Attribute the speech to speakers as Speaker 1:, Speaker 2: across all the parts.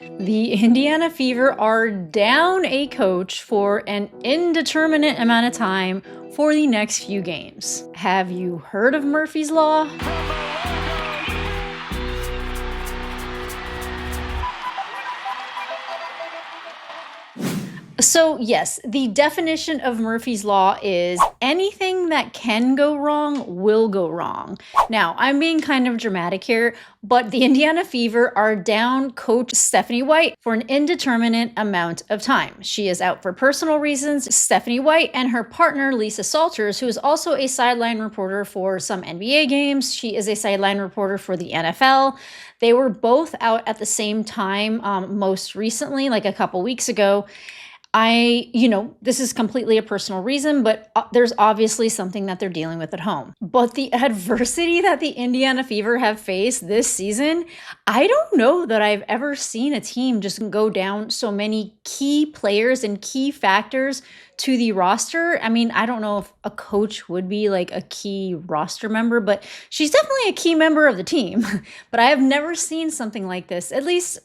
Speaker 1: The Indiana Fever are down a coach for an indeterminate amount of time for the next few games. Have you heard of Murphy's Law? So yes, the definition of Murphy's Law is anything that can go wrong will go wrong. Now, I'm being kind of dramatic here, but the Indiana Fever are down coach Stephanie White for an indeterminate amount of time. She is out for personal reasons. Stephanie White and her partner, Lisa Salters, who is also a sideline reporter for some NBA games. She is a sideline reporter for the NFL. They were both out at the same time, most recently, like a couple weeks ago. This is completely a personal reason, but there's obviously something that they're dealing with at home. But the adversity that the Indiana Fever have faced this season, I don't know that I've ever seen a team just go down so many key players and key factors to the roster. I mean, I don't know if a coach would be like a key roster member, but she's definitely a key member of the team. But I have never seen something like this. At least,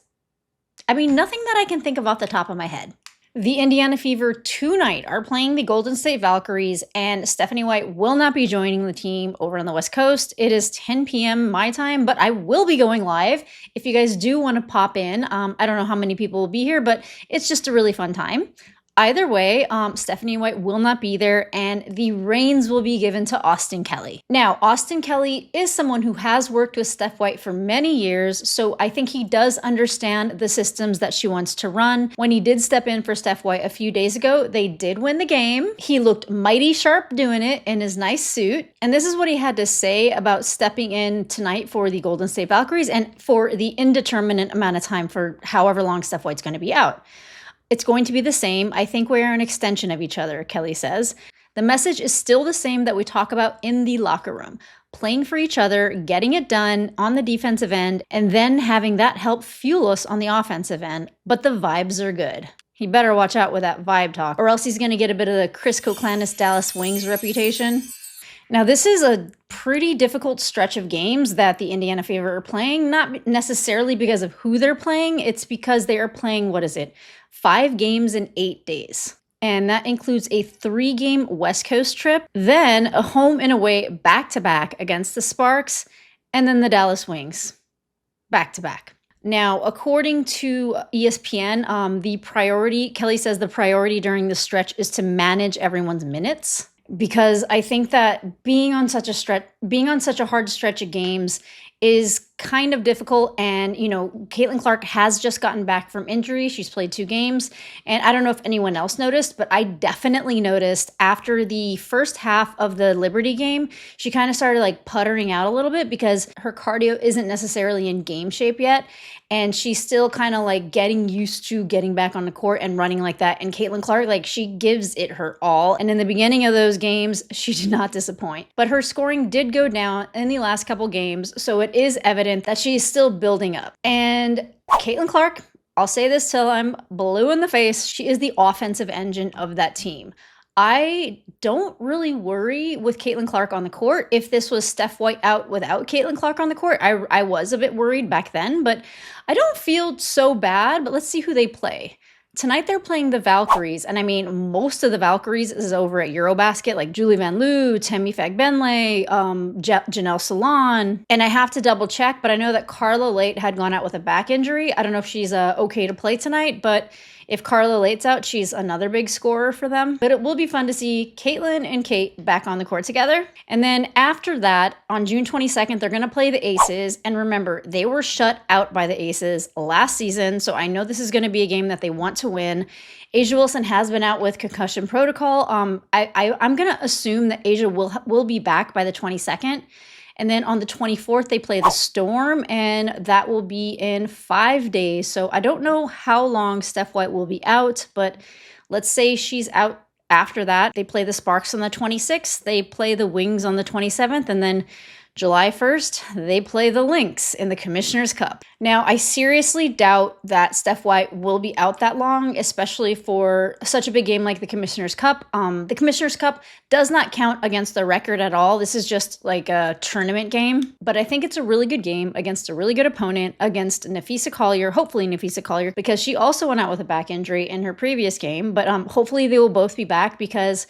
Speaker 1: nothing that I can think of off the top of my head. The Indiana Fever tonight are playing the Golden State Valkyries, and Stephanie White will not be joining the team over on the West Coast. It is 10 p.m. my time, but I will be going live if you guys do want to pop in. I don't know how many people will be here, but it's just a really fun time. Either way, Stephanie White will not be there, and the reins will be given to Austin Kelly. Now, Austin Kelly is someone who has worked with Steph White for many years, so I think he does understand the systems that she wants to run. When he did step in for Steph White a few days ago, they did win the game. He looked mighty sharp doing it in his nice suit, and this is what he had to say about stepping in tonight for the Golden State Valkyries and for the indeterminate amount of time for however long Steph White's going to be out. It's going to be the same. I think we're an extension of each other, Kelly says. The message is still the same that we talk about in the locker room. Playing for each other, getting it done on the defensive end, and then having that help fuel us on the offensive end. But the vibes are good. He better watch out with that vibe talk, or else he's going to get a bit of the Chris Koklanis Dallas Wings reputation. Now, this is a pretty difficult stretch of games that the Indiana Fever are playing, not necessarily because of who they're playing. It's because they are playing, 5 games in 8 days. And that includes a 3-game West Coast trip, then a home and away back-to-back against the Sparks, and then the Dallas Wings back-to-back. Now, according to ESPN, Kelly says the priority during the stretch is to manage everyone's minutes. Because I think that being on such a hard stretch of games is kind of difficult. And, Caitlin Clark has just gotten back from injury. She's played 2 games. And I don't know if anyone else noticed, but I definitely noticed after the first half of the Liberty game, she kind of started puttering out a little bit because her cardio isn't necessarily in game shape yet. And she's still kind of getting used to getting back on the court and running like that. And Caitlin Clark, she gives it her all. And in the beginning of those games, she did not disappoint. But her scoring did go down in the last couple games. So it is evident that she is still building up. And Caitlin Clark, I'll say this till I'm blue in the face, she is the offensive engine of that team. I don't really worry with Caitlin Clark on the court. If this was Steph White out without Caitlin Clark on the court, I was a bit worried back then, but I don't feel so bad. But let's see who they play. Tonight they're playing the Valkyries, and most of the Valkyries is over at Eurobasket, like Julie Van Loo, Temi Fagbenle, Janelle Salon, and I have to double check, but I know that Carla Late had gone out with a back injury. I don't know if she's okay to play tonight, but if Carla Late's out, she's another big scorer for them. But it will be fun to see Caitlin and Kate back on the court together. And then after that, on June 22nd, they're going to play the Aces. And remember, they were shut out by the Aces last season. So I know this is going to be a game that they want to win. Asia Wilson has been out with concussion protocol. I'm going to assume that Asia will be back by the 22nd. And then on the 24th, they play the Storm, and that will be in 5 days. So I don't know how long Steph White will be out, but let's say she's out after that. They play the Sparks on the 26th. They play the Wings on the 27th, and then July 1st, they play the Lynx in the Commissioner's Cup. Now, I seriously doubt that Steph White will be out that long, especially for such a big game like the Commissioner's Cup. The Commissioner's Cup does not count against the record at all. This is just like a tournament game, but I think it's a really good game against a really good opponent, against Nafisa Collier, hopefully Nafisa Collier, because she also went out with a back injury in her previous game, but hopefully they will both be back, because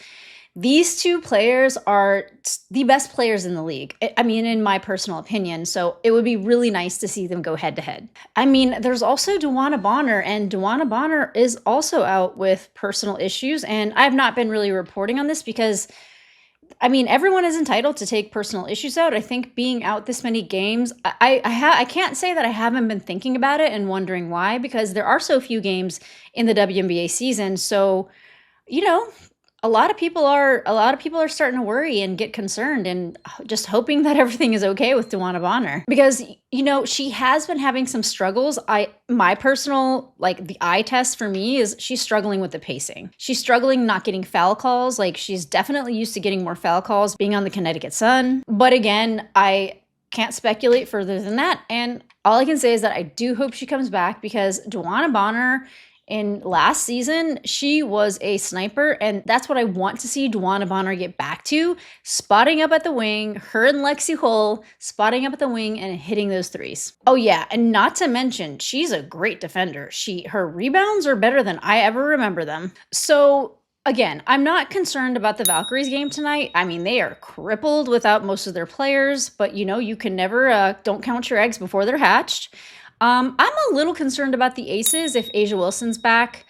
Speaker 1: these two players are the best players in the league. I mean, in my personal opinion. So it would be really nice to see them go head to head. I mean, there's also Duana Bonner, and Duana Bonner is also out with personal issues. And I've not been really reporting on this because, I mean, everyone is entitled to take personal issues out. I think being out this many games, I can't say that I haven't been thinking about it and wondering why, because there are so few games in the WNBA season. So, you know, a lot of people are starting to worry and get concerned, and just hoping that everything is okay with Duana Bonner, because, you know, she has been having some struggles. My personal, like, the eye test for me is she's struggling with the pacing. She's struggling not getting foul calls. Like, she's definitely used to getting more foul calls being on the Connecticut Sun. But again, I can't speculate further than that. And all I can say is that I do hope she comes back, because Duana Bonner, in last season, she was a sniper, and that's what I want to see Duana Bonner get back to, spotting up at the wing, her and Lexi Hull spotting up at the wing and hitting those threes. Oh yeah, and not to mention, she's a great defender. Her rebounds are better than I ever remember them. So again, I'm not concerned about the Valkyries game tonight. I mean, they are crippled without most of their players, but you know, you can never, don't count your eggs before they're hatched. I'm a little concerned about the Aces if A'ja Wilson's back.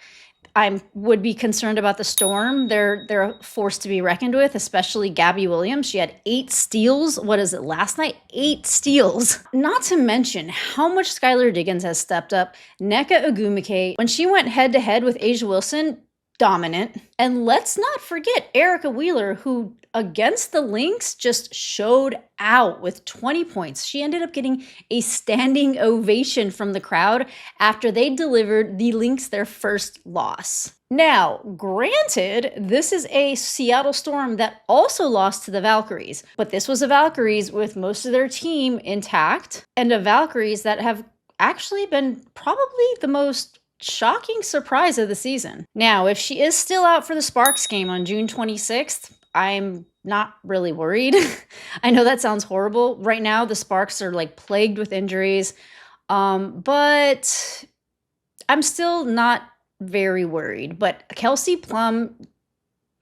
Speaker 1: I would be concerned about the Storm. They're a force to be reckoned with, especially Gabby Williams. She had 8 steals. What is it, last night? 8 steals. Not to mention how much Skylar Diggins has stepped up. Nneka Ogwumike, when she went head-to-head with A'ja Wilson, dominant. And let's not forget Erica Wheeler, who against the Lynx just showed out with 20 points. She ended up getting a standing ovation from the crowd after they delivered the Lynx their first loss. Now, granted, this is a Seattle Storm that also lost to the Valkyries, but this was a Valkyries with most of their team intact, and a Valkyries that have actually been probably the most shocking surprise of the season. Now, if she is still out for the Sparks game on June 26th, I'm not really worried. I know that sounds horrible. Right now, the Sparks are like plagued with injuries, but I'm still not very worried. But Kelsey Plum,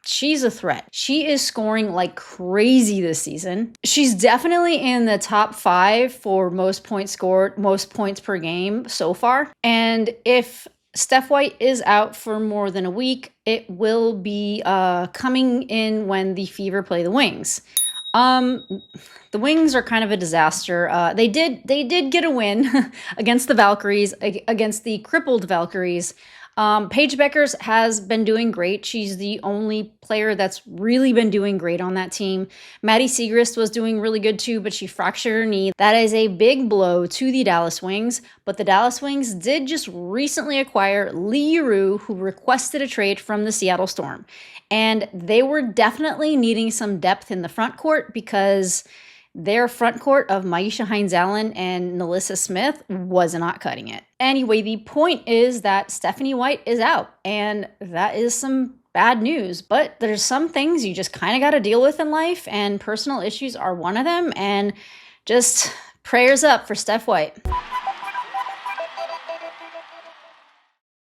Speaker 1: she's a threat. She is scoring like crazy this season. She's definitely in the top 5 for most points scored, most points per game so far. And if Steph White is out for more than a week, it will be coming in when the Fever play the Wings. The Wings are kind of a disaster. They did get a win against the Valkyries, against the crippled Valkyries. Paige Beckers has been doing great. She's the only player that's really been doing great on that team. Maddie Siegrist was doing really good too, but she fractured her knee. That is a big blow to the Dallas Wings, but the Dallas Wings did just recently acquire Lee Yuru, who requested a trade from the Seattle Storm. And they were definitely needing some depth in the front court, because their front court of Maisha Hines-Allen and Nalissa Smith was not cutting it. Anyway, the point is that Stephanie White is out, and that is some bad news. But there's some things you just kind of got to deal with in life, and personal issues are one of them, and just prayers up for Steph White.